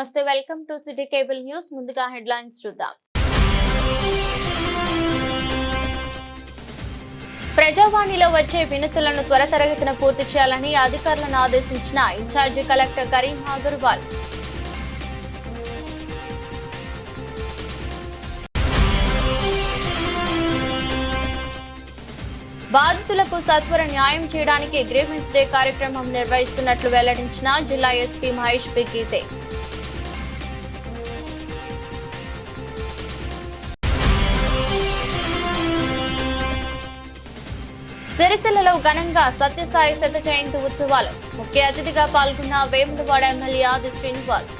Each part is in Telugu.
నమస్తే, welcome to city cable news. ముందుగా హెడ్లైన్స్ చూద్దాం. ప్రజావాణిలో వచ్చే వినతులను త్వరితగతిన పూర్తి చేయాలని అధికారులను ఆదేశించిన ఇన్ఛార్జి కలెక్టర్ కరీం అగర్వాల్. బాధితులకు సత్వర న్యాయం చేయడానికి గ్రీవెన్స్ డే కార్యక్రమం నిర్వహిస్తున్నట్లు వెల్లడించిన జిల్లా ఎస్పీ మహేష్ పి గీతే. సిరిసిల్లలో ఘనంగా సత్యసాయి శత జయంతి ఉత్సవాలు. ముఖ్య అతిథిగా పాల్గొన్న వేములవాడ ఎమ్మెల్యే ఆది శ్రీనివాస్.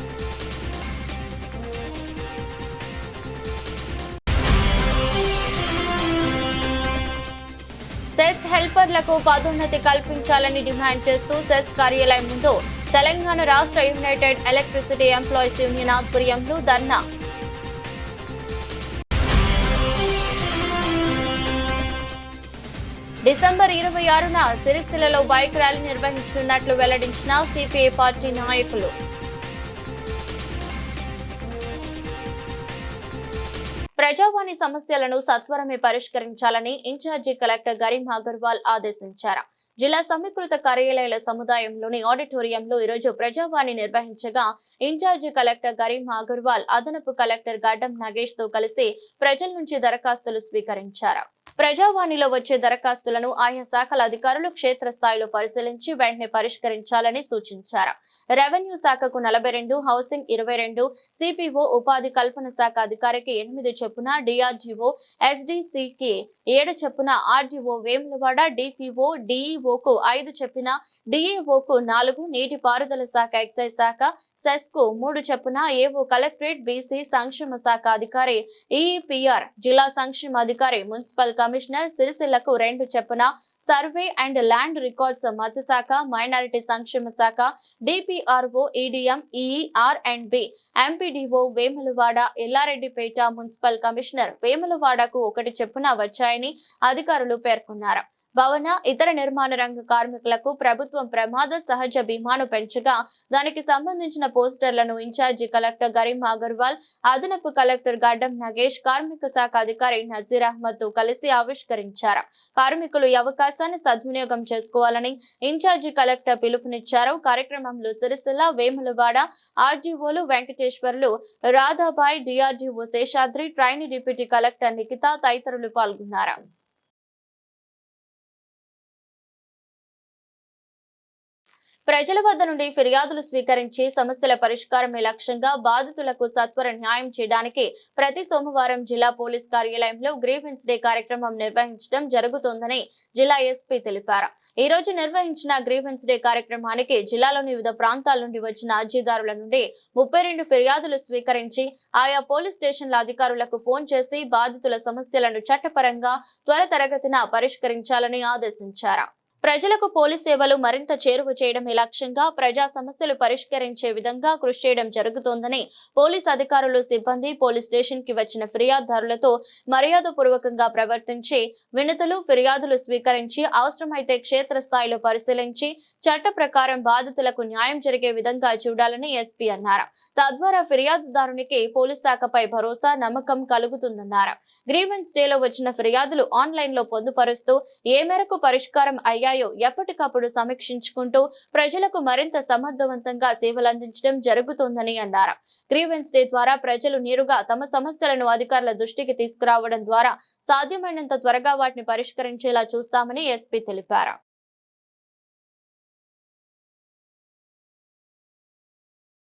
సెస్ హెల్పర్లకు పదోన్నతి కల్పించాలని డిమాండ్ చేస్తూ సెస్ కార్యాలయం ముందు తెలంగాణ రాష్ట్ర యునైటెడ్ ఎలక్ట్రిసిటీ ఎంప్లాయీస్ యూనియన్ ఆధ్వర్యంలో ధర్నా. డిసెంబర్ 26న సిరిసిల్లలో బైక్ ర్యాలీ నిర్వహించనున్నట్లు వెల్లడించిన సిపిఐ పార్టీ నాయకులు. ప్రజావాణి సమస్యలను సత్వరమే పరిష్కరించాలని ఇన్ఛార్జి కలెక్టర్ కరీం అగర్వాల్ ఆదేశించారు. జిల్లా సమీకృత కార్యాలయాల సముదాయంలోని ఆడిటోరియంలో ఈరోజు ప్రజావాణి నిర్వహించగా ఇన్ఛార్జి కలెక్టర్ కరీం అగర్వాల్ అదనపు కలెక్టర్ గడ్డం నగేష్ తో కలిసి ప్రజల నుంచి దరఖాస్తులు స్వీకరించారు. ప్రజావాణిలో వచ్చే దరఖాస్తులను ఆయా శాఖల అధికారులు క్షేత్రస్థాయిలో పరిశీలించి వెంటనే పరిష్కరించాలని సూచించారు. రెవెన్యూ శాఖకు 42, హౌసింగ్ 22, సిపిఓ ఉపాధి కల్పన శాఖ అధికారికి 8 చొప్పున, డిఆర్జీఓ ఎస్డిసికి 7 చొప్పున, ఆర్డీఓ వేములవాడ డిపిఓ డిఈఓకు 5 చొప్పున, డిఏఓకు 4, నీటిపారుదల శాఖ ఎక్సైజ్ శాఖ సెస్ కు 3 చొప్పున, ఏఓ కలెక్టరేట్ బీసీ సంక్షేమ శాఖ అధికారి ఈఈపిఆర్ జిల్లా సంక్షేమ అధికారి మున్సిపల్ కమిషనర్ సిరిసిల్లకు 2 చొప్పున, సర్వే అండ్ ల్యాండ్ రికార్డ్స్ మత్స్యశాఖ మైనారిటీ సంక్షేమ శాఖ DPRO EDM EER and B MPDO Vemulawada Yellareddypet municipal commissioner వేములవాడకు 1 చొప్పున వచ్చాయని అధికారులు పేర్కొన్నారు. భవన ఇతర నిర్మాణ రంగ కార్మికులకు ప్రభుత్వం ప్రమాద సహజ బీమాను పెంచగా దానికి సంబంధించిన పోస్టర్లను ఇన్ఛార్జి కలెక్టర్ కరీం అగర్వాల్, అదనపు కలెక్టర్ గడ్డం నగేష్, కార్మిక శాఖ అధికారి నజీర్ అహ్మద్ తో కలిసి ఆవిష్కరించారు. కార్మికులు ఈ అవకాశాన్ని సద్వినియోగం చేసుకోవాలని ఇన్ఛార్జి కలెక్టర్ పిలుపునిచ్చారు. కార్యక్రమంలో సిరిసిల్ల, వేములవాడ ఆర్డీఓలు Venkateswarlu, Radhabai, DRDO Seshadri, trainee deputy collector Nikhita తదితరులు పాల్గొన్నారు. ప్రజల వద్ద నుండి ఫిర్యాదులు స్వీకరించి సమస్యల పరిష్కారమే లక్ష్యంగా బాధితులకు సత్వర న్యాయం చేయడానికి ప్రతి సోమవారం జిల్లా పోలీస్ కార్యాలయంలో గ్రీవెన్స్ డే కార్యక్రమం నిర్వహించడం జరుగుతోందని జిల్లా ఎస్పీ తెలిపారు. ఈ రోజు నిర్వహించిన గ్రీవెన్స్ డే కార్యక్రమానికి జిల్లాలోని వివిధ ప్రాంతాల నుండి వచ్చిన అర్జీదారుల నుండి 32 ఫిర్యాదులు స్వీకరించి ఆయా పోలీస్ స్టేషన్ల అధికారులకు ఫోన్ చేసి బాధితుల సమస్యలను చట్టపరంగా త్వరితగతిన పరిష్కరించాలని ఆదేశించారు. ప్రజలకు పోలీస్ సేవలు మరింత చేరువ చేయడమే లక్ష్యంగా ప్రజా సమస్యలు పరిష్కరించే విధంగా కృషి చేయడం జరుగుతోందని పోలీస్ అధికారులు, సిబ్బంది పోలీస్ స్టేషన్ కి వచ్చిన ఫిర్యాదుదారులతో మర్యాదపూర్వకంగా ప్రవర్తించి వినతులు, ఫిర్యాదులు స్వీకరించి అవసరమైతే క్షేత్రస్థాయిలో పరిశీలించి చట్ట ప్రకారం బాధితులకు న్యాయం జరిగే విధంగా చూడాలని ఎస్పీ అన్నారు. తద్వారా ఫిర్యాదుదారునికి పోలీస్ శాఖపై భరోసా, నమ్మకం కలుగుతుందన్నారు. గ్రీవెన్స్ డేలో వచ్చిన ఫిర్యాదులు ఆన్లైన్ లో పొందుపరుస్తూ ఏ మేరకు పరిష్కారం అయ్యాయో ఎప్పటికప్పుడు సమీక్షించుకుంటూ ప్రజలకు మరింత సమర్థవంతంగా సేవలందించడం జరుగుతోందని అన్నారు. గ్రీవెన్స్ డే ద్వారా ప్రజలు నేరుగా తమ సమస్యలను అధికారుల దృష్టికి తీసుకురావడం ద్వారా సాధ్యమైనంత త్వరగా వాటిని పరిష్కరించేలా చూస్తామని ఎస్పీ తెలిపారు.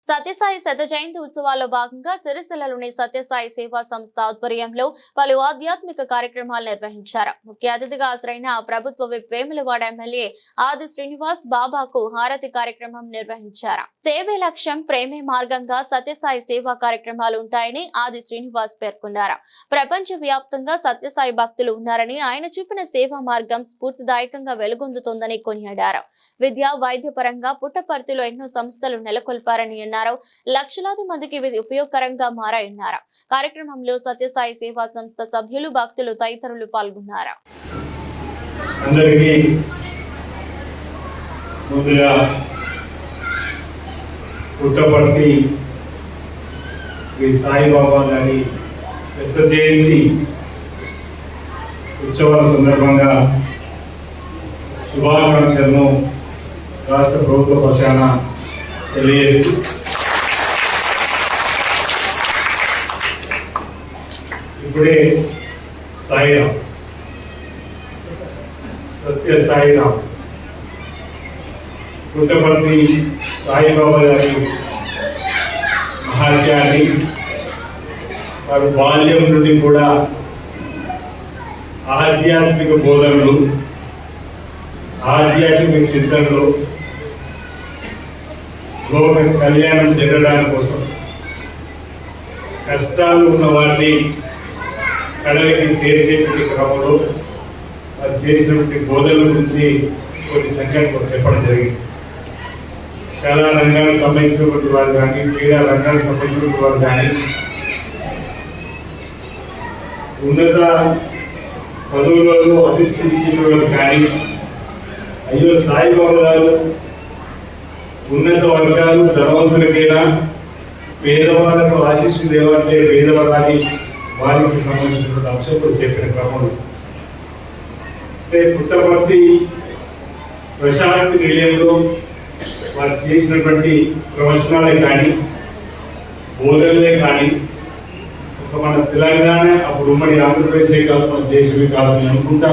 సత్యసాయి శత జయంతి ఉత్సవాల్లో భాగంగా సిరిసిల్లలోని సత్యసాయి సేవా సంస్థ ఆధ్వర్యంలో పలు ఆధ్యాత్మిక కార్యక్రమాలు నిర్వహించారు. ముఖ్య అతిథిగా హాజరైన ప్రభుత్వ విప్ వేములవాడ ఎమ్మెల్యే ఆది శ్రీనివాస్ బాబాకు హారతి కార్యక్రమం నిర్వహించారు. సేవే లక్ష్యం, ప్రేమే మార్గంగా సత్యసాయి సేవా కార్యక్రమాలు ఉంటాయని ఆది శ్రీనివాస్ పేర్కొన్నారు. ప్రపంచ వ్యాప్తంగా సత్యసాయి భక్తులు ఉన్నారని, ఆయన చూపిన సేవా మార్గం స్ఫూర్తిదాయకంగా వెలుగొందుతోందని కొనియాడారు. విద్య, వైద్య పరంగా పుట్టపర్తిలో ఎన్నో సంస్థలు నెలకొల్పారని అన్నారు. లక్షలాది మందికి ఇది ఉపయోగకరంగా మారాయన్నారు. కార్యక్రమంలో సత్యసాయి సేవా సంస్థ సభ్యులు, భక్తులు తదితరులు పాల్గొన్నారు. పుట్టపర్తి శ్రీ సాయిబాబా గారి శత జయంతి ఉత్సవాల సందర్భంగా శుభాకాంక్షలను రాష్ట్ర ప్రభుత్వ పక్షాన తెలియజేస్తూ ఇప్పుడే సాయిరామ్ సత్య సాయిరామ్ పుట్టపర్తి సాయిబాబా గారి మహాత్యాన్ని వారు బాల్యం నుండి కూడా ఆధ్యాత్మిక బోధనలు ఆధ్యాత్మిక చింతనలు లోక కళ్యాణం జరగడానికి కోసం కష్టాలు ఉన్న వారిని కళలకి తీర్చేటువంటి క్రమంలో వారు చేసినటువంటి బోధనల గురించి కొన్ని సంఖ్యలు చెప్పడం జరిగింది. చాలా రంగాలకు సంబంధించినటువంటి వారు కానీ క్రీడా రంగాలకు సంబంధించినటువంటి వారు కానీ ఉన్నత పదవులలో అధిష్ఠించిన వారు కానీ అయ్యో సాయిబాబా గారు ఉన్నత వర్గాలు ధనవంతులకైనా పేదవాళ్ళకు ఆశీస్సు దేవాలంటే పేదవాళ్ళని వారికి సంబంధించినటువంటి అంశం కూడా చెప్పిన క్రమంలో అంటే పుట్టపర్తి ప్రశాంతి నిలయంలో వారు చేసినటువంటి ప్రవచనాలే కానీ బోధనలే కానీ ఒక మన తెలంగాణ అప్పుడు ఉమ్మడి ఆంధ్రప్రదేశే కాదు మన దేశమే కాదు అనుకుంటా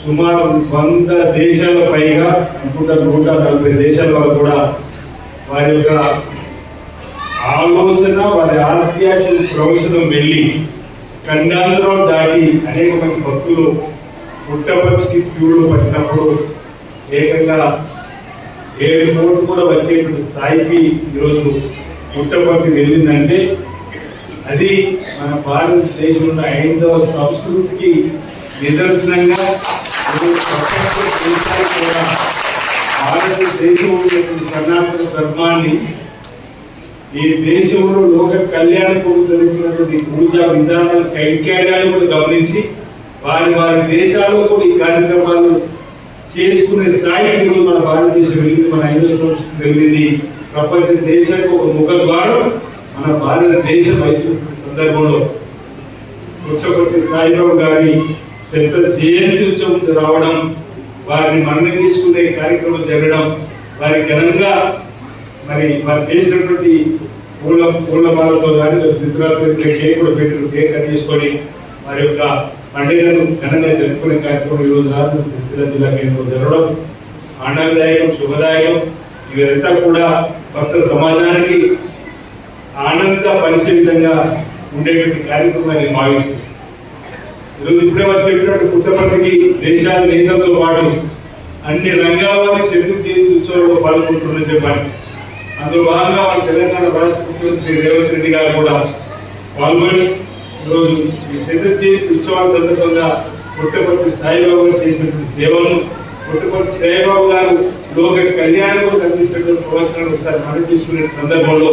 సుమారు 100 దేశాల పైగా అనుకుంటా 140 దేశాల వరకు కూడా వారి యొక్క ఆలోచన వారి ఆధ్యాత్మిక ప్రవచనం వెళ్ళి ఖండాంతరం దాటి అనేక మంది భక్తులు పుట్టపర్తికి క్యూలో వచ్చినప్పుడు ఏకంగా 7 కోట్లు కూడా వచ్చేటువంటి స్థాయికి ఈరోజు పుట్టపర్తి వెళ్ళిందంటే అది మన భారతదేశంలో 5వ సంస్కృతికి నిదర్శనంగా కూడా భారతదేశంలో సనాతన ధర్మాన్ని ఈ దేశంలో లోక కళ్యాణం జరుగుతున్నటువంటి పూజా విధానాలు కైంకర్యాలు కూడా గమనించి వారి వారి దేశాల్లో కూడా ఈ కార్యక్రమాలు చేసుకునే స్థాయికి మన భారతదేశం వెళ్ళింది. మన 5వ సంస్కృతి వెళ్ళింది. ప్రపంచ దేశానికి ఒక ముఖ ద్వారం మన భారతదేశం అయిన సందర్భంలో పుట్టపర్తి సాయిబాబా గారి శత జయంతి ఉత్సవం రావడం, వారిని మరణం తీసుకునే కార్యక్రమం జరగడం, వారి ఘనంగా మరి వారు చేసినటువంటి పూలమాలతో కానీ కేక్ కూడా పెట్టారు. కేక్ కట్ చేసుకొని వారి యొక్క పండుగను ఘనంగా జరుపుకునే కార్యక్రమం ఈరోజు రాత్రి శ్రీశైలం జిల్లా కేంద్రంలో జరగడం ఆనందదాయకం, శుభదాయకం. ఇదంతా కూడా భక్త సమాజానికి ఆనంద పరిచే విధంగా ఉండేటువంటి కార్యక్రమాన్ని భావిస్తుంది. ఈరోజు ఇప్పుడే వారు చెప్పినట్టు పుట్టపర్తికి దేశాల నేతలతో పాటు అన్ని రంగాల వారి చతుర్థి ఉత్సవంలో పాల్గొంటున్న చెప్పాలి. అందులో భాగంగా మన తెలంగాణ రాష్ట్ర ముఖ్యమంత్రి శ్రీ రేవంత్ రెడ్డి గారు కూడా పాల్గొని ఈరోజు ఈ చతుర్థి ఉత్సవాల సందర్భంగా పుట్టపర్తి సాయిబాబు గారు చేసినటువంటి సేవలను, పుట్టపర్తి సాయిబాబు గారు లోక కళ్యాణం అందించినటువంటి ప్రవచనాలు ఒకసారి మనం తీసుకునే సందర్భంలో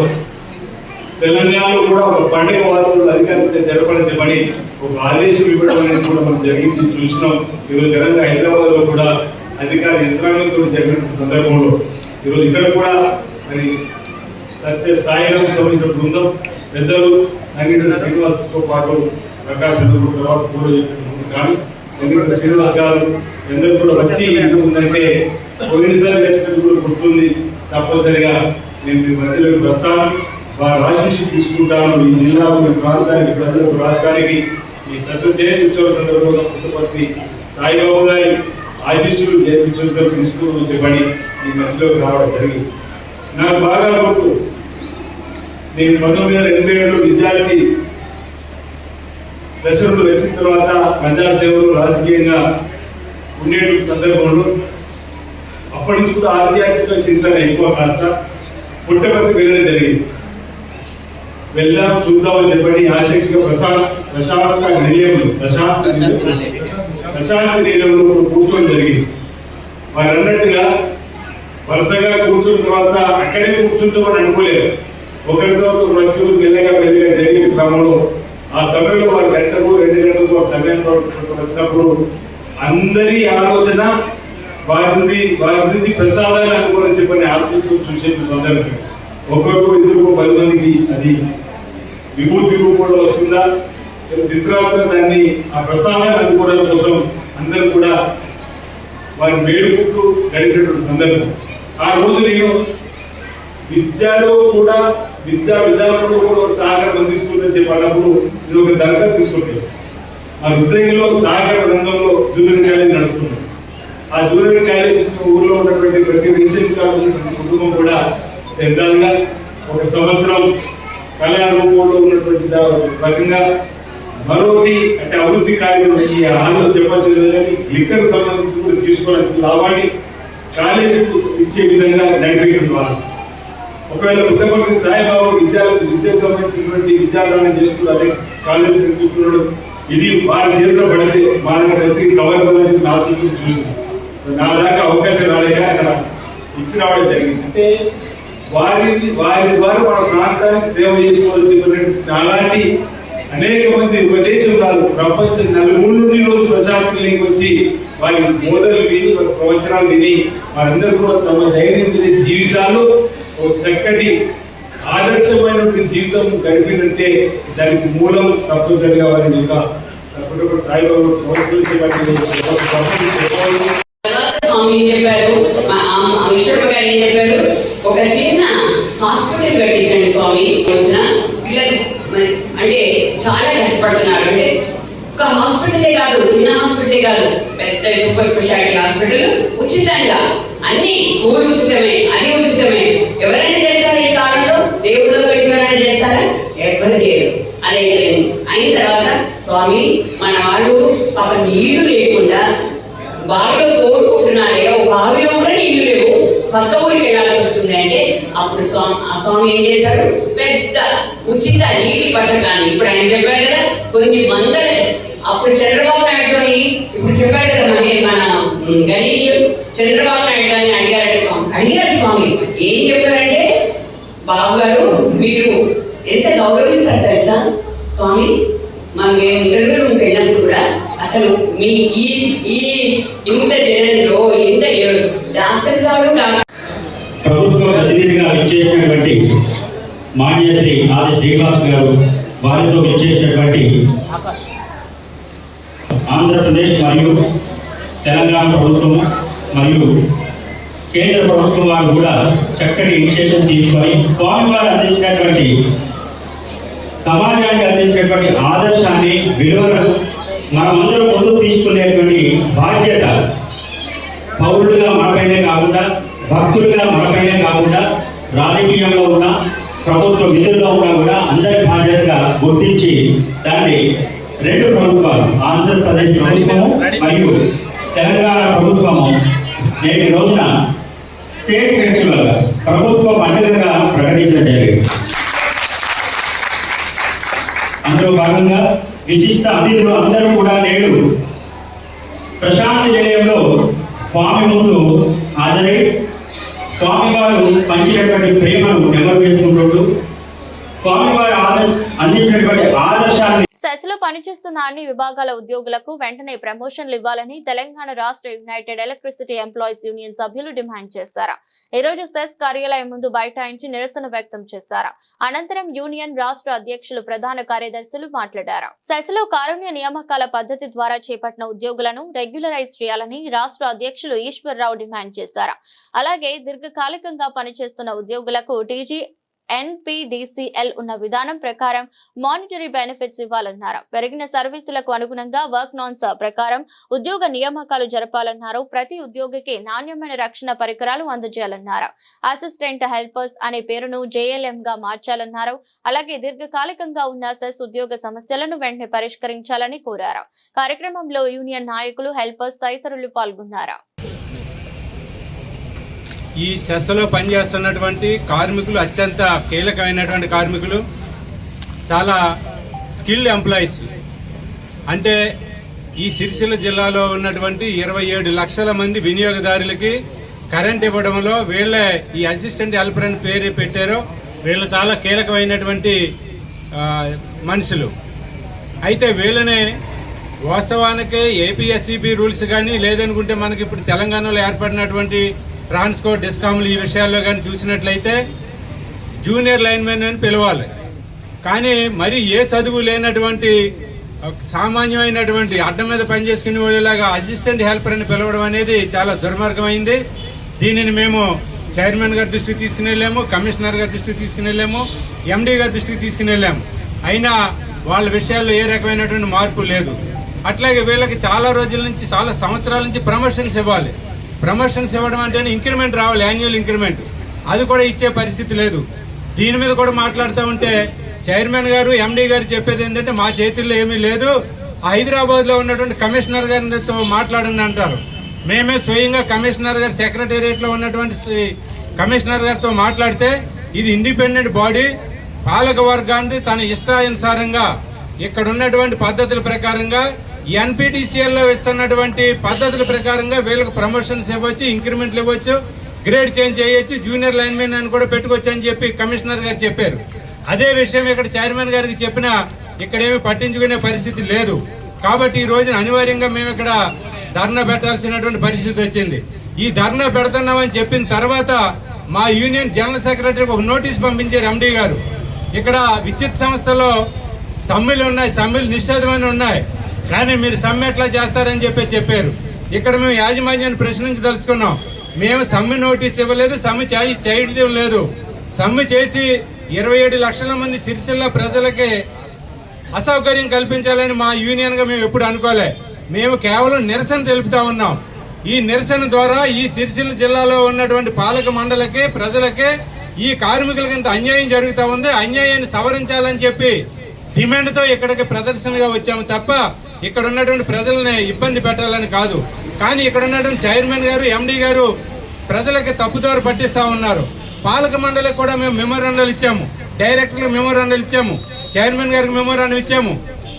తెలంగాణలో కూడా ఒక పండుగ వాతావరణంలో అధికారికంగా జరపడించమని ఒక ఆదేశం ఇవ్వడం అనేది కూడా మనం జరిగింది, చూసినాం. ఈరోజు ఘనంగా హైదరాబాద్ లో కూడా అధికార యంత్రాంగంతో జరిగిన సందర్భంలో ఈరోజు ఇక్కడ కూడా మరి సత్య సాయిరామ్ సంబంధించిన బృందం పెద్దలు నంగిరెడ్డి శ్రీనివాస్తో పాటు ప్రకాశ్ తర్వాత కూడా కానీ నంగిరెడ్డి శ్రీనివాస్ గారు అందరూ కూడా వచ్చి ఉందంటే పోయినసారి లక్షలు కూడా గుర్తుంది. తప్పనిసరిగా నేను మీ మధ్యలోకి వస్తాను, వారి ఆశీస్సు తీసుకుంటాను. ఈ జిల్లాకు, మీ ప్రాంతానికి, ప్రజలకు, రాష్ట్రానికి ఈ సత్య జయంతి ఉత్సవ సందర్భంగా పుట్టపర్తి సాయిబాబు గారి ఆశీస్సులు జయంతి తీసుకుని చెప్పని ఈ మధ్యలోకి రావడం జరిగింది. నాకు బాగా గుర్తు, నేను 1987లో విద్యార్థి దశలో వచ్చిన తర్వాత ప్రజాసేవలు రాజకీయంగా ఉండే సందర్భంలో అప్పటి నుంచి కూడా ఆధ్యాత్మిక చింతన ఎక్కువ కాస్త పుట్టపర్తి వెళ్ళడం జరిగింది. వెళ్దాం చూద్దామని చెప్పని ఆసక్తిగా ప్రశాంత నిలయంలో ప్రశాంతి నిలయంలో కూర్చోవడం జరిగింది. వారు అన్నట్టుగా వరుసగా కూర్చున్న తర్వాత అక్కడే కూర్చుంటామని అనుకోలేదు. ఒకరితో ఒక ప్రశ్నలు మెల్లగా జరిగిన క్రమంలో ఆ సమయంలో వారు గంటకు 2 గంటలకు ఆ సమయంలో వచ్చినప్పుడు అందరి ఆలోచన వారి నుంచి ప్రసాదాన్ని అనుకోని చెప్పని ఆలోచనతో చూసే అందరికీ ఒకరికో 2 10 మందికి అది విభూతి రూపంలో వస్తుందా, ఇతరులతో దాన్ని ఆ ప్రసాదాన్ని అందుకోవడం కోసం అందరూ కూడా వారి వేడుకుంటూ గడిపినటువంటి సందర్భం. ఆ రోజు నేను విద్యలో కూడా విద్యా విధానంలో కూడా ఒక సహకారం అందిస్తుందని చెప్పినప్పుడు ఇది ఒక దరఖాస్తు తీసుకుంటాను. ఆ రుద్రంగిలో సహకార రంగంలో జూనియర్ కాలేజ్ నడుస్తుంది. ఆ జూనియర్ కాలేజ్ ఊర్లో ఉన్నటువంటి ప్రతి విషయం కుటుంబం కూడా చెందాలుగా ఒక సంవత్సరం కళ్యాణ రూపంలో ఉన్నటువంటి రకంగా మరొకటి అంటే అభివృద్ధి కార్యక్రమం ఆంధ్ర చెప్పచ్చు కానీ లిక్కర్ సంబంధించి కూడా తీసుకోవాల్సిన లాభాన్ని కాలేజీకు ఇచ్చే విధంగా నడిపేయడం ద్వారా ఒకవేళ ఉత్తమకి సాయిబాబు విద్యకు సంబంధించినటువంటి విద్యాదానం చేస్తూ అదే కాలేజీ చూస్తున్నాడు. ఇది వారి చేతిలో పడితే మన ప్రతి కవర్ నా చూసి నా దాకా అవకాశం రాలేక అక్కడ ఇచ్చి రావడం జరిగింది. అంటే వారి ద్వారా మన ప్రాంతానికి సేవ చేసుకోవాల్సి అలాంటి అనేక మంది ఒక దేశం కాదు ప్రపంచం నలుమూల నుండి రోజు ప్రజాప్రతినిధికి వచ్చి వారి బోధనలు విని వారి ప్రవచనాలు విని వారందరూ కూడా తమ దైనందిన జీవితాలు ఒక చక్కటి ఆదర్శమైనటువంటి జీవితం గడిపినట్టే దానికి మూలం తప్పనిసరిగా వారి యొక్క సపోర్ట్ సాయిబాబు స్వామి చెప్పారు, చెప్పారు ఒక చిన్న హాస్పిటల్ కట్టించండి స్వామి. వచ్చిన పిల్లలు అంటే చాలా కష్టపడుతున్నారు. అంటే ఒక హాస్పిటలే కాదు, చిన్న హాస్పిటలే కాదు, పెద్ద సూపర్ స్పెషాలిటీ హాస్పిటల్ ఉచితంగా, అన్ని స్కూల్ ఉచితమే, అది ఉచితమే. ఎవరైనా చేస్తారా ఈ కాలంలో? దేవుళ్ళలో ఎవరైనా చేస్తారా? ఎవరు చేయరు. అదే అయిన తర్వాత స్వామి మన వాళ్ళు పాప నీళ్లు లేకుండా బావిలో కోరుకుంటున్నారే, ఒక బావిలో కూడా నీళ్లు లేవు, పక్క ఊరికి వెళ్ళాల్సి వస్తుంది. అంటే అప్పుడు స్వామి ఏం చేశాడు? పెద్ద ఉచిత నీటి పథకాన్ని ఇప్పుడు ఆయన చెప్పాడు కదా, కొన్ని వందల, అప్పుడు చంద్రబాబు నాయుడు ఇప్పుడు చెప్పాడు కదా మన గణేష్, చంద్రబాబు నాయుడు గారిని అడిగారు స్వామి. ఏం చెప్పారంటే, బాబు గారు మీరు ఎంత గౌరవిస్తారు తెలుసా స్వామి, మనం ఇంటర్వ్యూలో వెళ్ళినప్పుడు కూడా అసలు మీ ఈ ఇంత జనంలో ఇంత డాక్టర్ గారు ప్రభుత్వ ప్రతినిధిగా విచ్చేసినటువంటి మాన్యశ్రీ ఆది శ్రీనివాస్ గారు, వారితో విచ్చేసినటువంటి ఆంధ్రప్రదేశ్ మరియు తెలంగాణ ప్రభుత్వం మరియు కేంద్ర ప్రభుత్వం వారు కూడా చక్కటి ఇనిషియేటివ్ తీసుకొని స్వామి వారు అందించినటువంటి సమాజానికి అందించినటువంటి ఆదర్శాన్ని విలువలను మనమందరూ ముందుకు తీసుకునేటువంటి బాధ్యత పౌరులుగా మనపైనే కాకుండా, భక్తులుగా మనపైనే కాకుండా, రాజకీయంలో ఉన్న ప్రభుత్వ విధుల్లో ఉన్నా కూడా అందరి బాధ్యతగా గుర్తించి దాన్ని రెండు ప్రభుత్వాలు, ఆంధ్రప్రదేశ్ ప్రభుత్వము మరియు తెలంగాణ ప్రభుత్వము నేటి రోజున స్టేట్ ఫెస్టివల్ ప్రభుత్వ పండుగగా ప్రకటించడం జరిగింది. అందులో భాగంగా విశిష్ట అతిథులు అందరూ కూడా నేడు ప్రశాంతి నిలయంలో స్వామి ముందు హాజరై స్వామి వారు పంచినటువంటి ప్రేమను నెమరు వేసుకుంటూ స్వామి వారు అందించినటువంటి ఆదర్శాన్ని సెస్లో పనిచేస్తున్న అన్ని విభాగాల ఉద్యోగులకు వెంటనే ప్రమోషన్లు ఇవ్వాలని తెలంగాణ రాష్ట్ర యునైటెడ్ ఎలక్ట్రిసిటీ ఎంప్లాయీస్ యూనియన్ సభ్యులు డిమాండ్ చేశారు. ఈ రోజు సెస్ కార్యాలయం ముందు బైఠాయించి నిరసన వ్యక్తం చేశారు. అనంతరం యూనియన్ రాష్ట్ర అధ్యక్షులు, ప్రధాన కార్యదర్శులు మాట్లాడారు. సెస్లో కారుణ్య నియామకాల పద్ధతి ద్వారా చేపట్టిన ఉద్యోగులను రెగ్యులరైజ్ చేయాలని రాష్ట్ర అధ్యక్షులు ఈశ్వర్రావు డిమాండ్ చేశారు. అలాగే దీర్ఘకాలికంగా పనిచేస్తున్న ఉద్యోగులకు టీజీ NPDCL ఉన్న విధానం ప్రకారం మానిటరీ బెనిఫిట్స్ ఇవ్వాలన్నారు. పెరిగిన సర్వీసులకు అనుగుణంగా వర్క్ నాన్స్ ప్రకారం ఉద్యోగ నియామకాలు జరపాలన్నారు. ప్రతి ఉద్యోగికి నాణ్యమైన రక్షణ పరికరాలు అందజేయాలన్నారు. అసిస్టెంట్ హెల్పర్స్ అనే పేరును JLM గా మార్చాలన్నారు. అలాగే దీర్ఘకాలికంగా ఉన్న సెస్ ఉద్యోగ సమస్యలను వెంటనే పరిష్కరించాలని కోరారు. కార్యక్రమంలో యూనియన్ నాయకులు, హెల్పర్స్ తదితరులు పాల్గొన్నారు. ఈ సెస్లో పనిచేస్తున్నటువంటి కార్మికులు అత్యంత కీలకమైనటువంటి కార్మికులు, చాలా స్కిల్డ్ ఎంప్లాయీస్. అంటే ఈ సిరిసిల్ల జిల్లాలో ఉన్నటువంటి 27 లక్షల మంది వినియోగదారులకి కరెంట్ ఇవ్వడంలో వీళ్ళే ఈ అసిస్టెంట్ హెల్పర్ అని పేరు పెట్టారో వీళ్ళు చాలా కీలకమైనటువంటి మనుషులు. అయితే వీళ్ళనే వాస్తవానికి APSCB రూల్స్ కానీ, లేదనుకుంటే మనకి ఇప్పుడు తెలంగాణలో ఏర్పడినటువంటి ట్రాన్స్కో, డిస్కామ్లు ఈ విషయాల్లో కానీ చూసినట్లయితే జూనియర్ లైన్మెన్ అని పిలవాలి. కానీ మరి ఏ చదువు లేనటువంటి సామాన్యమైనటువంటి అడ్డం మీద పనిచేసుకునే వాళ్ళలాగా అసిస్టెంట్ హెల్పర్ అని పిలవడం అనేది చాలా దుర్మార్గమైంది. దీనిని మేము చైర్మన్ గారి దృష్టికి తీసుకుని వెళ్ళాము, కమిషనర్ గారి దృష్టికి తీసుకుని వెళ్ళాము, ఎండీ గారి దృష్టికి తీసుకుని వెళ్ళాము. అయినా వాళ్ళ విషయాల్లో ఏ రకమైనటువంటి మార్పు లేదు. అట్లాగే వీళ్ళకి చాలా రోజుల నుంచి, చాలా సంవత్సరాల నుంచి ప్రమోషన్స్ ఇవ్వాలి. ప్రమోషన్స్ ఇవ్వడం అంటేనే ఇంక్రిమెంట్ రావాలి, యాన్యువల్ ఇంక్రిమెంట్. అది కూడా ఇచ్చే పరిస్థితి లేదు. దీని మీద కూడా మాట్లాడుతూ ఉంటే చైర్మన్ గారు, ఎండీ గారు చెప్పేది ఏంటంటే మా చేతుల్లో ఏమీ లేదు, హైదరాబాద్లో ఉన్నటువంటి కమిషనర్ గారితో మాట్లాడండి అంటారు. మేమే స్వయంగా కమిషనర్ గారి సెక్రటేరియట్లో ఉన్నటువంటి కమిషనర్ గారితో మాట్లాడితే ఇది ఇండిపెండెంట్ బాడీ, పాలక వర్గాన్ని తన ఇష్టానుసారంగా ఇక్కడ ఉన్నటువంటి పద్ధతుల ప్రకారంగా ఎన్పిటిసిఎల్లో ఇస్తున్నటువంటి పద్ధతుల ప్రకారంగా వీళ్ళకి ప్రమోషన్స్ ఇవ్వచ్చు, ఇంక్రిమెంట్లు ఇవ్వచ్చు, గ్రేడ్ చేంజ్ చేయొచ్చు, జూనియర్ లైన్మెన్ అని కూడా పెట్టుకోవచ్చు అని చెప్పి కమిషనర్ గారు చెప్పారు. అదే విషయం ఇక్కడ చైర్మన్ గారికి చెప్పినా ఇక్కడేమి పట్టించుకునే పరిస్థితి లేదు. కాబట్టి ఈ రోజున అనివార్యంగా మేము ఇక్కడ ధర్నా పెట్టాల్సినటువంటి పరిస్థితి వచ్చింది. ఈ ధర్నా పెడుతున్నామని చెప్పిన తర్వాత మా యూనియన్ జనరల్ సెక్రటరీకి ఒక నోటీస్ పంపించారు ఎండీ గారు. ఇక్కడ విద్యుత్ సంస్థలో సమ్మెలు ఉన్నాయి, సమ్మెలు నిషేధమైన ఉన్నాయి, కానీ మీరు సమ్మె ఎట్లా చేస్తారని చెప్పారు. ఇక్కడ మేము యాజమాన్యాన్ని ప్రశ్నించి తెలుసుకున్నాం. మేము సమ్మె నోటీస్ ఇవ్వలేదు, సమ్మె చేయడం లేదు. సమ్మె చేసి 27 లక్షల మంది సిరిసిల్ల ప్రజలకి అసౌకర్యం కల్పించాలని మా యూనియన్గా మేము ఎప్పుడు అనుకోలే. మేము కేవలం నిరసన తెలుపుతా ఉన్నాం. ఈ నిరసన ద్వారా ఈ సిరిసిల్ల జిల్లాలో ఉన్నటువంటి పాలక మండలికి, ప్రజలకి, ఈ కార్మికులకి ఇంత అన్యాయం జరుగుతూ ఉంది, అన్యాయాన్ని సవరించాలని చెప్పి డిమాండ్తో ఇక్కడికి ప్రదర్శనగా వచ్చాము తప్ప ఇక్కడ ఉన్నటువంటి ప్రజల్ని ఇబ్బంది పెట్టాలని కాదు. కానీ ఇక్కడ ఉన్నటువంటి చైర్మన్ గారు, ఎండీ గారు ప్రజలకి తప్పుదోవ పట్టిస్తూ ఉన్నారు. పాలక మండలికి కూడా మేము మెమోరాండాలు ఇచ్చాము, డైరెక్టర్లకు మెమోరాండాలు ఇచ్చాము, చైర్మన్ గారికి మెమోరాండం ఇచ్చాము,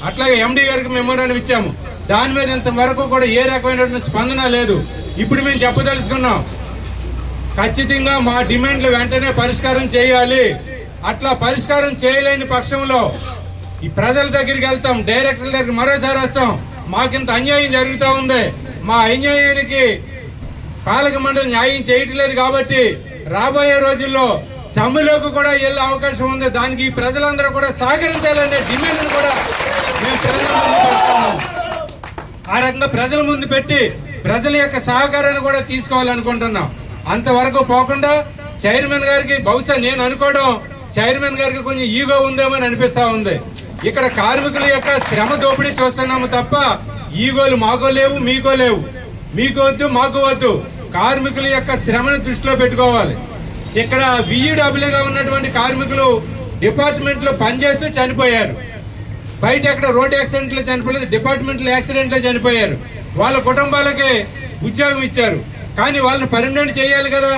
అట్లాగే ఎండీ గారికి మెమోరాండం ఇచ్చాము. దాని మీద ఇంతవరకు కూడా ఏ రకమైనటువంటి స్పందన లేదు. ఇప్పుడు మేము చెప్పదలుచుకున్నాం, ఖచ్చితంగా మా డిమాండ్లు వెంటనే పరిష్కారం చేయాలి. అట్లా పరిష్కారం చేయలేని పక్షంలో ఈ ప్రజల దగ్గరికి వెళ్తాం, డైరెక్టర్ల దగ్గరికి మరోసారి వస్తాం. మాకింత అన్యాయం జరుగుతూ ఉంది, మా అన్యాయానికి పాలక మండలి న్యాయం చేయట్లేదు కాబట్టి రాబోయే రోజుల్లో సమ్మెలోకి కూడా వెళ్ళే అవకాశం ఉంది. దానికి ప్రజలందరూ కూడా సహకరించాలనే డిమాండ్ కూడా మేము ప్రజల ముందు పెడతాము. ఆ రకంగా ప్రజల ముందు పెట్టి ప్రజల యొక్క సహకారాన్ని కూడా తీసుకోవాలనుకుంటున్నాం. అంతవరకు పోకుండా చైర్మన్ గారికి, బహుశా నేను అనుకోవడం చైర్మన్ గారికి కొంచెం ఈగో ఉందేమో అని అనిపిస్తా ఉంది. ఇక్కడ కార్మికుల యొక్క శ్రమ దోపిడీ చూస్తున్నాము తప్ప ఈగోలు మాకో లేవు, మీకో లేవు. మీకు వద్దు, మాకు వద్దు. కార్మికుల యొక్క శ్రమను దృష్టిలో పెట్టుకోవాలి. ఇక్కడ VUWగా ఉన్నటువంటి కార్మికులు డిపార్ట్మెంట్లో పనిచేస్తూ చనిపోయారు. బయట ఎక్కడ రోడ్ యాక్సిడెంట్లో చనిపోలేదు, డిపార్ట్మెంట్లో యాక్సిడెంట్లో చనిపోయారు. వాళ్ళ కుటుంబాలకి ఉద్యోగం ఇచ్చారు, కానీ వాళ్ళని పర్మనెంట్ చేయాలి కదా.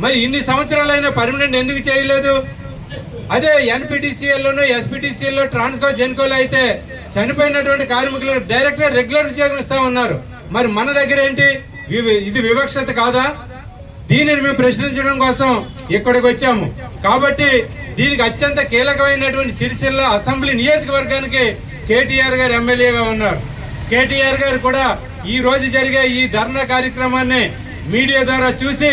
మరి ఇన్ని సంవత్సరాలైనా పర్మనెంట్ ఎందుకు చేయలేదు? అదే ఎన్పిటిసిఎల్లోనూ, ఎస్పిటిసిఎల్లో, ట్రాన్స్కో, జెన్కోలో అయితే చనిపోయినటువంటి కార్మికులు డైరెక్ట్గా రెగ్యులర్ ఉద్యోగం ఇస్తా ఉన్నారు. మరి మన దగ్గర ఏంటి? ఇది వివక్షత కాదా? దీనిని మేము ప్రశ్నించడం కోసం ఇక్కడికి వచ్చాము. కాబట్టి దీనికి అత్యంత కీలకమైనటువంటి సిరిసిల్ల అసెంబ్లీ నియోజకవర్గానికి కేటీఆర్ గారు ఎమ్మెల్యేగా ఉన్నారు. కేటీఆర్ గారు కూడా ఈ రోజు జరిగే ఈ ధర్నా కార్యక్రమాన్ని మీడియా ద్వారా చూసి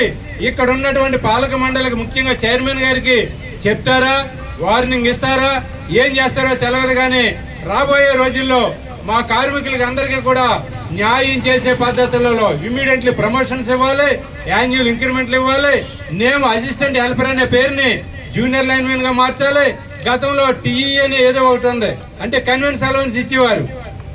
ఇక్కడ ఉన్నటువంటి పాలక మండలికి, ముఖ్యంగా చైర్మన్ గారికి చెప్తారా, వార్నింగ్ ఇస్తారా, ఏం చేస్తారో తెలియదు. కానీ రాబోయే రోజుల్లో మా కార్మికులకి అందరికీ కూడా న్యాయం చేసే పద్ధతులలో ఇమ్మీడియట్లీ ప్రమోషన్స్ ఇవ్వాలి, యాన్యువల్ ఇంక్రిమెంట్లు ఇవ్వాలి. నేమ్ అసిస్టెంట్ హెల్పర్ అనే పేరుని జూనియర్ లైన్మెన్ గా మార్చాలి. గతంలో టీఈ అని ఏదో ఒకటి ఉంది, అంటే కన్వెన్స్ అలవెన్స్ ఇచ్చేవారు,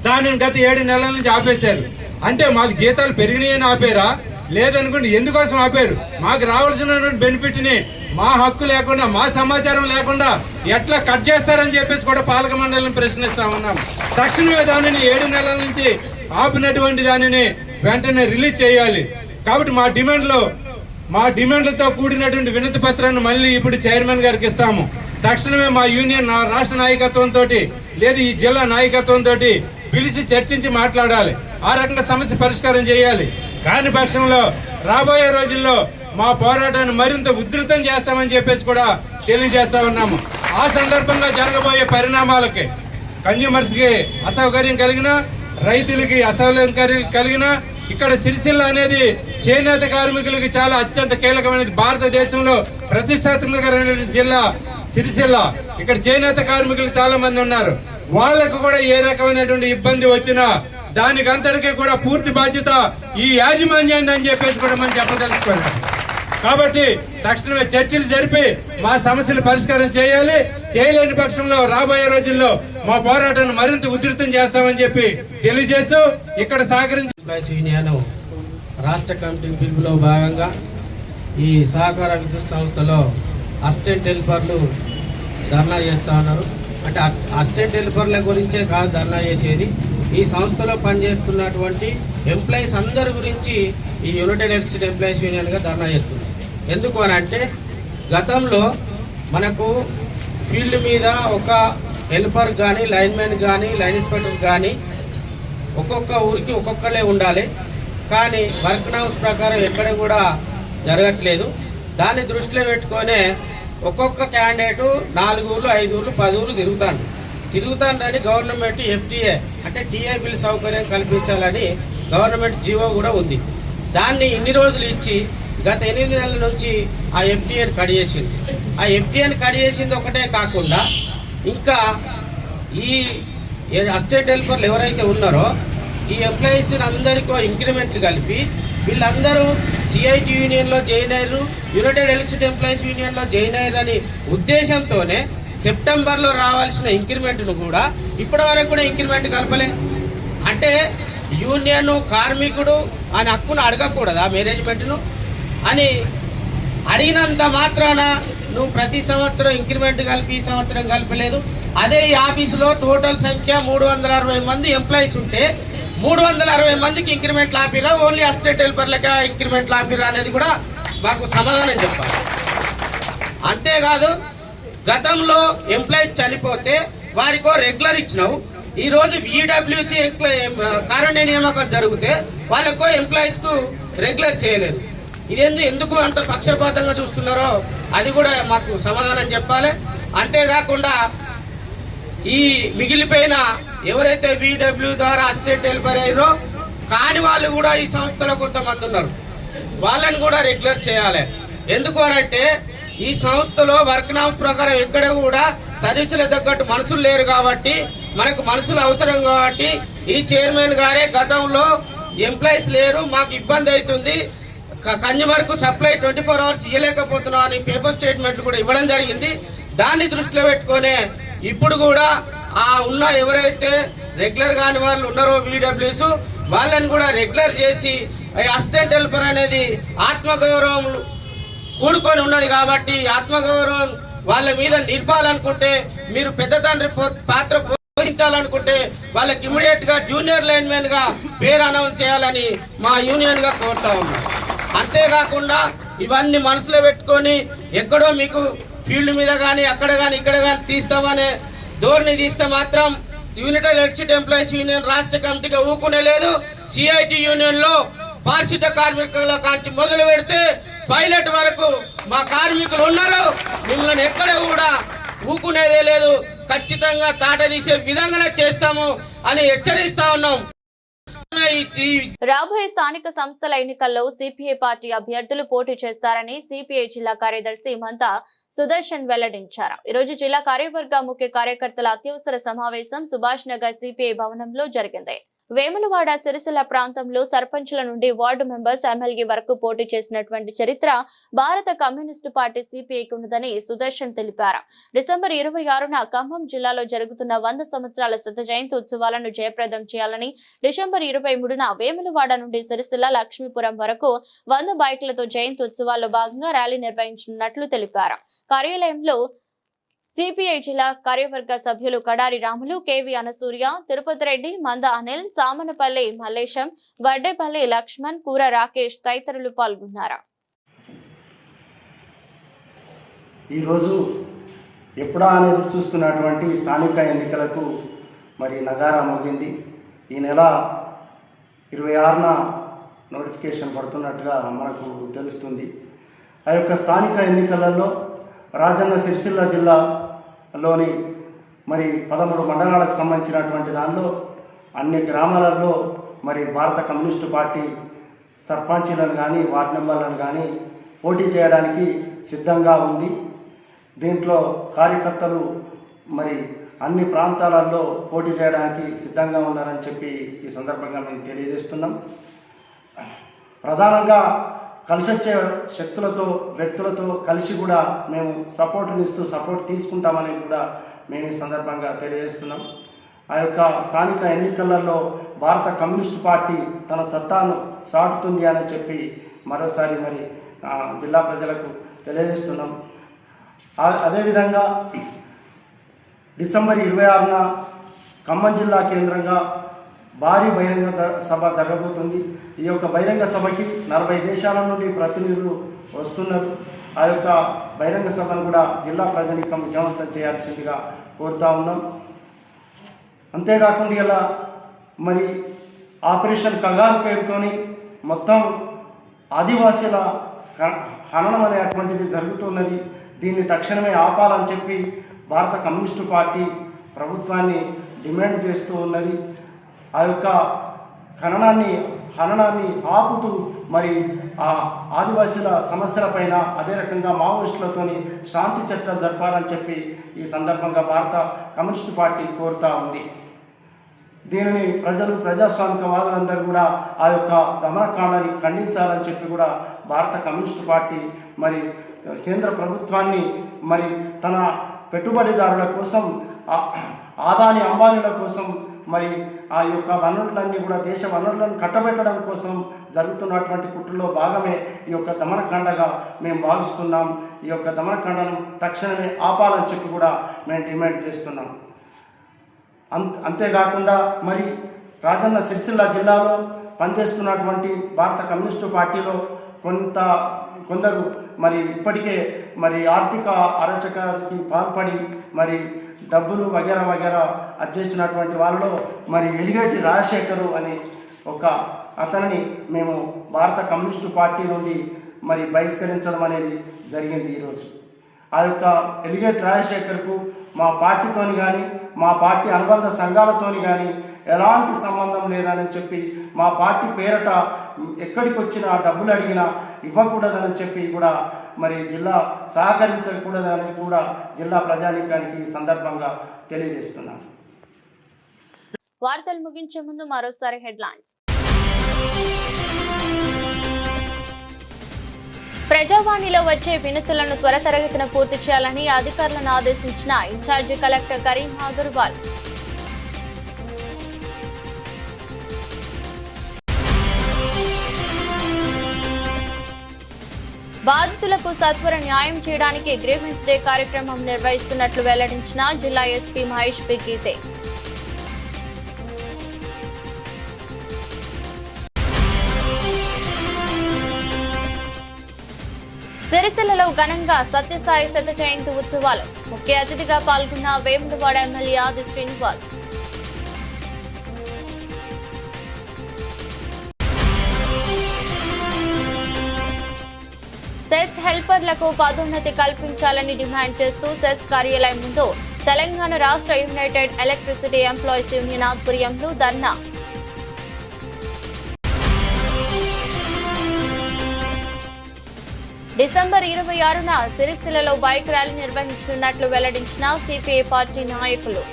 దానిని గత 7 నెలల నుంచి ఆపేశారు. అంటే మాకు జీతాలు పెరిగినాయని ఆపేరా? లేదనుకోండి, ఎందుకోసం ఆపారు? మాకు రావాల్సిన బెనిఫిట్ ని, మా హక్కు లేకుండా, మా సమాచారం లేకుండా ఎట్లా కట్ చేస్తారని చెప్పేసి కూడా పాలక మండలిని ప్రశ్నిస్తా ఉన్నాం. తక్షణమే దానిని 7 నెలల నుంచి ఆపినటువంటి దానిని వెంటనే రిలీజ్ చేయాలి. కాబట్టి మా డిమాండ్లతో కూడినటువంటి వినతి పత్రాన్ని మళ్ళీ ఇప్పుడు చైర్మన్ గారికి ఇస్తాము. తక్షణమే మా యూనియన్ రాష్ట్ర నాయకత్వంతో లేదు ఈ జిల్లా నాయకత్వంతో పిలిచి చర్చించి మాట్లాడాలి. ఆ రకంగా సమస్య పరిష్కారం చేయాలి. కాని పక్షంలో రాబోయే రోజుల్లో మా పోరాటాన్ని మరింత ఉధృతం చేస్తామని చెప్పేసి కూడా తెలియజేస్తా ఉన్నాము. ఆ సందర్భంగా జరగబోయే పరిణామాలకి కన్జ్యూమర్స్కి అసౌకర్యం కలిగిన, రైతులకి అసౌకర్యం కలిగిన, ఇక్కడ సిరిసిల్ల అనేది చేనేత కార్మికులకి చాలా అత్యంత కీలకమైనది. భారతదేశంలో ప్రతిష్టాత్మకమైన జిల్లా సిరిసిల్ల ఇక్కడ చేనేత కార్మికులు చాలా మంది ఉన్నారు. వాళ్ళకు కూడా ఏ రకమైనటువంటి ఇబ్బంది వచ్చినా దానికి అంతటికీ కూడా పూర్తి బాధ్యత ఈ యాజమాన్యాన్ని అని చెప్పేసి కూడా మనం చెప్పదలుచుకున్నాం. కాబట్టి తక్షణమే చర్చలు జరిపి మా సమస్యలు పరిష్కారం చేయాలి. చేయలేని పక్షంలో రాబోయే రోజుల్లో మా పోరాటాన్ని మరింత ఉధృతం చేస్తామని చెప్పి తెలియజేస్తూ ఇక్కడ ఎంప్లాయీస్ యూనియన్ రాష్ట్ర కమిటీ పిలుపులో భాగంగా ఈ సహకార విద్యుత్ సంస్థలో అసిస్టెంట్ హెల్పర్లు ధర్నా చేస్తూ ఉన్నారు. అంటే అసిస్టెంట్ హెల్పర్ల గురించే కాదు ధర్నా చేసేది, ఈ సంస్థలో పనిచేస్తున్నటువంటి ఎంప్లాయీస్ అందరి గురించి ఈ యునైటెడ్ ఎలక్ట్రిసిటీ ఎంప్లాయీస్ యూనియన్గా ధర్నా చేస్తుంది. ఎందుకు అని అంటే గతంలో మనకు ఫీల్డ్ మీద ఒక హెల్పర్ కానీ లైన్మెన్ కానీ లైన్ ఇన్స్పెక్టర్ కానీ ఒక్కొక్క ఊరికి ఒక్కొక్కరే ఉండాలి. కానీ వర్క్ నామ్స్ ప్రకారం ఎక్కడ కూడా జరగట్లేదు. దాన్ని దృష్టిలో పెట్టుకొనే ఒక్కొక్క క్యాండిడేటు 4 ఊళ్ళు 5 ఊళ్ళు 10 ఊళ్ళు తిరుగుతానని గవర్నమెంట్ FTA అంటే టీఏ బిల్ సౌకర్యం కల్పించాలని గవర్నమెంట్ జీవో కూడా ఉంది. దాన్ని ఇన్ని రోజులు ఇచ్చి గత 8 నెలల నుంచి ఆ FTAని కట్ చేసింది. ఆ FTAని కట్ చేసింది ఒకటే కాకుండా ఇంకా ఈ అసిస్టెంట్ హెల్పర్లు ఎవరైతే ఉన్నారో ఈ ఎంప్లాయీస్ అందరికీ ఇంక్రిమెంట్లు కలిపి వీళ్ళందరూ CIT యూనియన్లో జాయిన్ అయ్యారు, యునైటెడ్ ఎలక్ట్రిసిటీ ఎంప్లాయీస్ యూనియన్లో జాయిన్ అయ్యారు అని ఉద్దేశంతోనే సెప్టెంబర్లో రావాల్సిన ఇంక్రిమెంట్ను కూడా ఇప్పటివరకు కూడా ఇంక్రిమెంట్ కలపలే. అంటే యూనియన్ కార్మికుడు అని హక్కును అడగకూడదా మేనేజ్మెంట్ను అని అడిగినంత మాత్రాన నువ్వు ప్రతి సంవత్సరం ఇంక్రిమెంట్ కలిపి ఈ సంవత్సరం కలపలేదు. అదే ఈ ఆఫీసులో టోటల్ సంఖ్య 360 మంది ఎంప్లాయీస్ ఉంటే 360 మందికి ఇంక్రిమెంట్లు ఆపిరా, ఓన్లీ అసిస్టెంట్ హెల్పర్లకే ఇంక్రిమెంట్లు ఆపిరా అనేది కూడా మాకు సమాధానం చెప్పాలి. అంతేకాదు గతంలో ఎంప్లాయీస్ చనిపోతే వారికో రెగ్యులర్ ఇచ్చినావు, ఈరోజు VWC కారుణ్య నియామకం జరిగితే వాళ్ళకో ఎంప్లాయీస్కు రెగ్యులర్ చేయలేదు. ఇదేంది ఎందుకు అంత పక్షపాతంగా చూస్తున్నారో అది కూడా మాకు సమాధానం చెప్పాలి. అంతేకాకుండా ఈ మిగిలిపోయిన ఎవరైతే VW ద్వారా అసిస్టెంట్ హెల్పర్ అయ్యారో కాని వాళ్ళు కూడా ఈ సంస్థలో కొంతమంది ఉన్నారు, వాళ్ళని కూడా రెగ్యులర్ చేయాలి. ఎందుకు అనంటే ఈ సంస్థలో వర్క్ నామ్స్ ప్రకారం ఎక్కడ కూడా సర్వీసుల తగ్గట్టు మనుషులు లేరు కాబట్టి మనకు మనుషులు అవసరం కాబట్టి ఈ చైర్మన్ గారే గతంలో ఎంప్లాయీస్ లేరు మాకు ఇబ్బంది అవుతుంది, కన్జ్యూమర్కు సప్లై 24 hours ఇవ్వలేకపోతున్నాం అని పేపర్ స్టేట్మెంట్లు కూడా ఇవ్వడం జరిగింది. దాన్ని దృష్టిలో పెట్టుకొని ఇప్పుడు కూడా ఆ ఉన్న ఎవరైతే రెగ్యులర్ కాని వాళ్ళు ఉన్నారో VWS వాళ్ళని కూడా రెగ్యులర్ చేసి అసిస్టెంట్ హెల్పర్ అనేది ఆత్మగౌరవం కూడుకొని ఉన్నది కాబట్టి ఆత్మగౌరవం వాళ్ళ మీద నిలపాలనుకుంటే మీరు పెద్ద తండ్రి పాత్ర పోషించాలనుకుంటే వాళ్ళకి ఇమీడియట్ గా జూనియర్ లైన్మెన్ గా పేరు అనౌన్స్ చేయాలని మా యూనియన్ గా కోరుతా ఉన్నాం. అంతేకాకుండా ఇవన్నీ మనసులో పెట్టుకొని ఎక్కడో మీకు ఫీల్డ్ మీద కానీ అక్కడ కానీ ఇక్కడ కానీ తీస్తామనే ధోరణి తీస్తే మాత్రం యునైటెడ్ ఎలక్ట్రిసిటీ ఎంప్లాయీస్ యూనియన్ రాష్ట్ర కమిటీగా ఊకునే లేదు. CIT యూనియన్ లో పారిశుద్ధ కార్మికుల కాంచి మొదలు పెడితే పైలట్ వరకు మా కార్మికులు ఉన్నారు, మిమ్మల్ని ఎక్కడ కూడా ఊకునేదే లేదు, ఖచ్చితంగా తాట తీసే విధంగానే చేస్తాము అని హెచ్చరిస్తా ఉన్నాం. రాబోయే స్థానిక సంస్థల ఎన్నికల్లో CPI పార్టీ అభ్యర్థులు పోటీ చేస్తారని CPI జిల్లా కార్యదర్శి మంతా సుదర్శన్ వెల్లడించారు. ఈ రోజు జిల్లా కార్యవర్గ ముఖ్య కార్యకర్తల అత్యవసర సమావేశం సుభాష్ నగర్ CPI భవనంలో జరిగింది. వేములవాడ సిరిసిల్ల ప్రాంతంలో సర్పంచుల నుండి వార్డు మెంబర్స్ ఎమ్మెల్యే వరకు పోటీ చేసినటువంటి చరిత్ర భారత కమ్యూనిస్టు పార్టీ CPIకి ఉన్నదని సుదర్శన్ తెలిపారు. డిసెంబర్ 26న ఖమ్మం జిల్లాలో జరుగుతున్న 100 సంవత్సరాల శత జయంతి ఉత్సవాలను జయప్రదం చేయాలని, డిసెంబర్ 23న వేములవాడ నుండి సిరిసిల్ల లక్ష్మీపురం వరకు 100 బైక్లతో జయంతి ఉత్సవాల్లో భాగంగా ర్యాలీ నిర్వహించనున్నట్లు తెలిపారు. కార్యాలయంలో CPI జిల్లా కార్యవర్గ సభ్యులు కడారి రాములు, KV అనసూర్య, తిరుపతి రెడ్డి, మంద అనిల్, సామనపల్లి మల్లేశం, వడ్డేపల్లి లక్ష్మణ్, కూర రాకేష్ తదితరులు పాల్గొన్నారు. ఈరోజు ఎప్పుడా అనేది చూస్తున్నటువంటి స్థానిక ఎన్నికలకు మరి నగారా మోగింది. ఈ నెల 26న నోటిఫికేషన్ పడుతున్నట్టుగా మనకు తెలుస్తుంది. ఆ యొక్క స్థానిక ఎన్నికలలో రాజన్న సిరిసిల్ల జిల్లాలోని మరి 13 మండలాలకు సంబంధించినటువంటి దానిలో అన్ని గ్రామాలలో మరి భారత కమ్యూనిస్టు పార్టీ సర్పంచులను కానీ వార్డు మెంబర్లను కానీ పోటీ చేయడానికి సిద్ధంగా ఉంది. దీంట్లో కార్యకర్తలు మరి అన్ని ప్రాంతాలలో పోటీ చేయడానికి సిద్ధంగా ఉన్నారని చెప్పి ఈ సందర్భంగా మేము తెలియజేస్తున్నాం. ప్రధానంగా కలిసొచ్చే శక్తులతో వ్యక్తులతో కలిసి కూడా మేము సపోర్ట్ తీసుకుంటామని కూడా మేము ఈ సందర్భంగా తెలియజేస్తున్నాం. ఆ యొక్క స్థానిక ఎన్నికలలో భారత కమ్యూనిస్టు పార్టీ తన సత్తాను చాటుతుంది అని చెప్పి మరోసారి మరి జిల్లా ప్రజలకు తెలియజేస్తున్నాం. అదేవిధంగా డిసెంబర్ 26న ఖమ్మం జిల్లా కేంద్రంగా భారీ బహిరంగ సభ జరగబోతుంది. ఈ యొక్క బహిరంగ సభకి 40 దేశాల నుండి ప్రతినిధులు వస్తున్నారు. ఆ యొక్క బహిరంగ సభను కూడా జిల్లా ప్రజానీకం విజయవంతం చేయాల్సిందిగా కోరుతా ఉన్నాం. అంతేకాకుండా ఇలా మరి ఆపరేషన్ కగారు పేరుతోని మొత్తం ఆదివాసీల హననం అనేటువంటిది జరుగుతున్నది. దీన్ని తక్షణమే ఆపాలని చెప్పి భారత కమ్యూనిస్టు పార్టీ ప్రభుత్వాన్ని డిమాండ్ చేస్తూ ఉన్నది. ఆ యొక్క హననాన్ని ఆపుతూ మరి ఆ ఆదివాసీల సమస్యలపైన అదే రకంగా మావోయిస్టులతోని శాంతి చర్చలు జరపాలని చెప్పి ఈ సందర్భంగా భారత కమ్యూనిస్టు పార్టీ కోరుతూ ఉంది. దీనిని ప్రజాస్వామికవాదులందరూ కూడా ఆ యొక్క దమనకాండాన్ని ఖండించాలని చెప్పి కూడా భారత కమ్యూనిస్టు పార్టీ మరి కేంద్ర ప్రభుత్వాన్ని మరి తన పెట్టుబడిదారుల కోసం ఆదాని అంబానీల కోసం మరి ఆ యొక్క వనరులన్నీ కూడా దేశ వనరులను కట్టబెట్టడం కోసం జరుగుతున్నటువంటి కుట్రలో భాగమే ఈ యొక్క దమనకాండగా మేము భావిస్తున్నాం. ఈ యొక్క దమనకాండను తక్షణమే ఆపాలని చెప్పి కూడా మేము డిమాండ్ చేస్తున్నాం. అంతేకాకుండా మరి రాజన్న సిరిసిల్ల జిల్లాలో పనిచేస్తున్నటువంటి భారత కమ్యూనిస్టు పార్టీలో కొందరు మరి ఇప్పటికే మరి ఆర్థిక అరాచకానికి పాల్పడి మరి డబ్బులు వగేరా చేసినటువంటి వాళ్ళలో మరి ఎలిగేటి రాజశేఖరు అనే ఒక అతనిని మేము భారత కమ్యూనిస్టు పార్టీ నుండి మరి బహిష్కరించడం అనేది జరిగింది ఈరోజు. ఆ యొక్క ఎలిగేటి రాజశేఖర్కు మా పార్టీతోని కానీ మా పార్టీ అనుబంధ సంఘాలతోని కానీ ఎలాంటి సంబంధం లేదని చెప్పి మా పార్టీ పేరట ఎక్కడికి వచ్చినా డబ్బులు అడిగినా ఇవ్వకూడదని చెప్పి కూడా మరి జిల్లా సహకరించకూడదని కూడా జిల్లా ప్రజానీకానికి సందర్భంగా తెలియజేస్తున్నాను. వార్తలు ముగించే ముందు మరోసారి హెడ్లైన్స్. ప్రజావాణిలో వచ్చే వినతులను త్వరితగతిన పూర్తి చేయాలని అధికారులను ఆదేశించిన ఇన్ఛార్జి కలెక్టర్ కరీం అగర్వాల్. బాధితులకు సత్వర న్యాయం చేయడానికి గ్రీవెన్స్ డే కార్యక్రమం నిర్వహిస్తున్నట్లు వెల్లడించిన జిల్లా ఎస్పీ మహేష్ పి గీతే. సిరిసిల్లలో ఘనంగా సత్యసాయి శత జయంతి ఉత్సవాలు. ముఖ్య అతిథిగా పాల్గొన్న వేములవాడ ఎమ్మెల్యే ఆది శ్రీనివాస్. సెస్ హెల్పర్లకు పదోన్నతి కల్పించాలని డిమాండ్ చేస్తూ సెస్ కార్యాలయం ముందు తెలంగాణ రాష్ట్ర యునైటెడ్ ఎలక్ట్రిసిటీ ఎంప్లాయీస్ యూనియన్ ఆధ్వర్యంలో ధర్నా. డిసెంబర్ 26న సిరిసిల్లలో బైక్ ర్యాలీ నిర్వహించనున్నట్లు వెల్లడించిన సిపిఐ పార్టీ నాయకులు.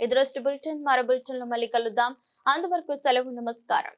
ఇది రోజు బులెటిన్. మరో బులెటిన్లో మళ్ళీ కలుద్దాం. అంతవరకు సెలవు. నమస్కారం.